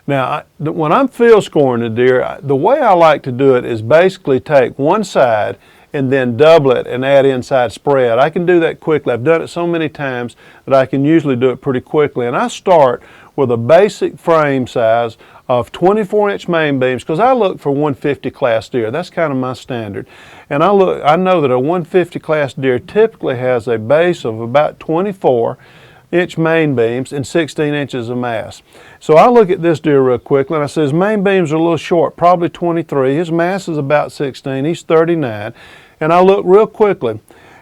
Now, when I'm field scoring a deer, the way I like to do it is basically take one side and then double it and add inside spread. I can do that quickly. I've done it so many times that I can usually do it pretty quickly. And I start with a basic frame size of 24-inch main beams, because I look for 150 class deer. That's kind of my standard. And I know that a 150 class deer typically has a base of about 24-inch main beams and 16 inches of mass. So I look at this deer real quickly and I say his main beams are a little short, probably 23. His mass is about 16. He's 39. And I look real quickly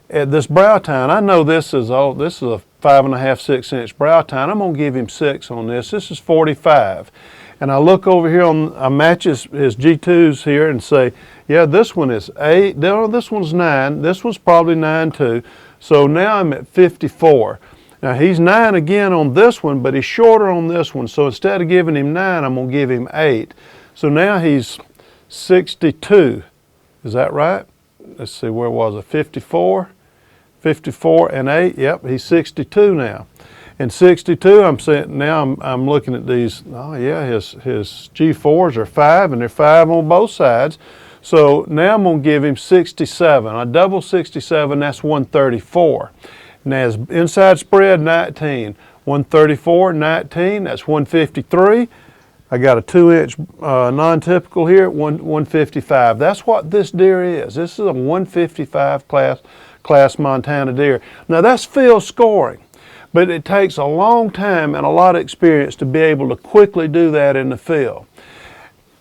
at this brow tine. I know this is a 5.5, 6-inch brow tine. I'm going to give him 6 on this. This is 45. And I look over here I match his G2s here and say, yeah, this one is 8. No, this one's 9. This one's probably 9 too. So now I'm at 54. Now he's 9 again on this one, but he's shorter on this one. So instead of giving him 9, I'm going to give him 8. So now he's 62. Is that right? Let's see, where was it? 54? 54 and 8. Yep, he's 62 now. And 62, I'm looking at these. Oh yeah, his G4s are 5, and they're 5 on both sides. So now I'm going to give him 67. I double 67, that's 134. Now his inside spread, 19. 134, 19, that's 153. I got a 2-inch non-typical here at 155. That's what this deer is. This is a 155 class Montana deer. Now that's field scoring, but it takes a long time and a lot of experience to be able to quickly do that in the field.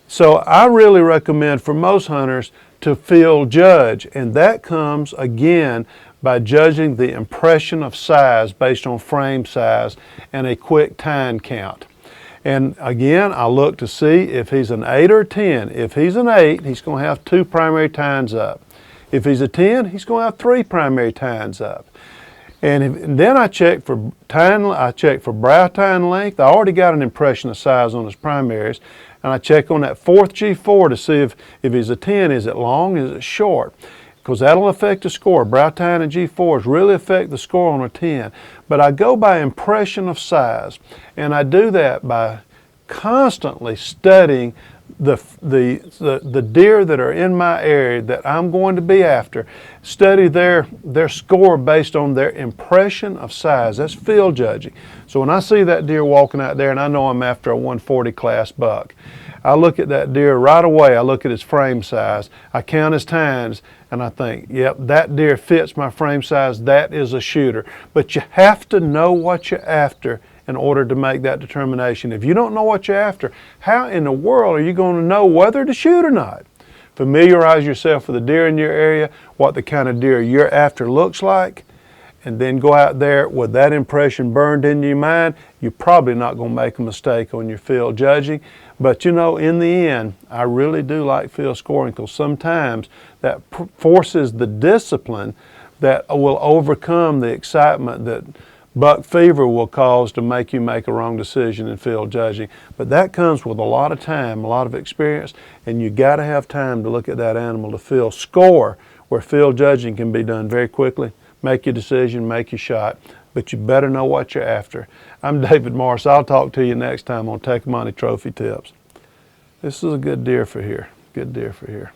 So I really recommend for most hunters to field judge, and that comes again by judging the impression of size based on frame size and a quick tine count. And again, I look to see if he's an 8 or a 10. If he's an 8, he's going to have 2 primary tines up. If he's a 10, he's going to have 3 primary tines up. And then I check for brow tine length. I already got an impression of size on his primaries. And I check on that 4th G4 to see if he's a 10, is it long, is it short? Because that'll affect the score. Brow tine and G4s really affect the score on a 10. But I go by impression of size, and I do that by constantly studying the deer that are in my area that I'm going to be after. Study their score based on their impression of size. That's field judging. So when I see that deer walking out there and I know I'm after a 140 class buck, I look at that deer right away. I look at his frame size. I count his tines, and I think, yep, that deer fits my frame size. That is a shooter. But you have to know what you're after in order to make that determination. If you don't know what you're after, how in the world are you going to know whether to shoot or not? Familiarize yourself with the deer in your area, what the kind of deer you're after looks like, and then go out there with that impression burned into your mind. You're probably not going to make a mistake on your field judging. But you know, in the end, I really do like field scoring, because sometimes that forces the discipline that will overcome the excitement that buck fever will cause to make you make a wrong decision in field judging. But that comes with a lot of time, a lot of experience, and you got to have time to look at that animal to field score, where field judging can be done very quickly. Make your decision, make your shot, but you better know what you're after. I'm David Morris. I'll talk to you next time on Tecomate Trophy Tips. This is a good deer for here. Good deer for here.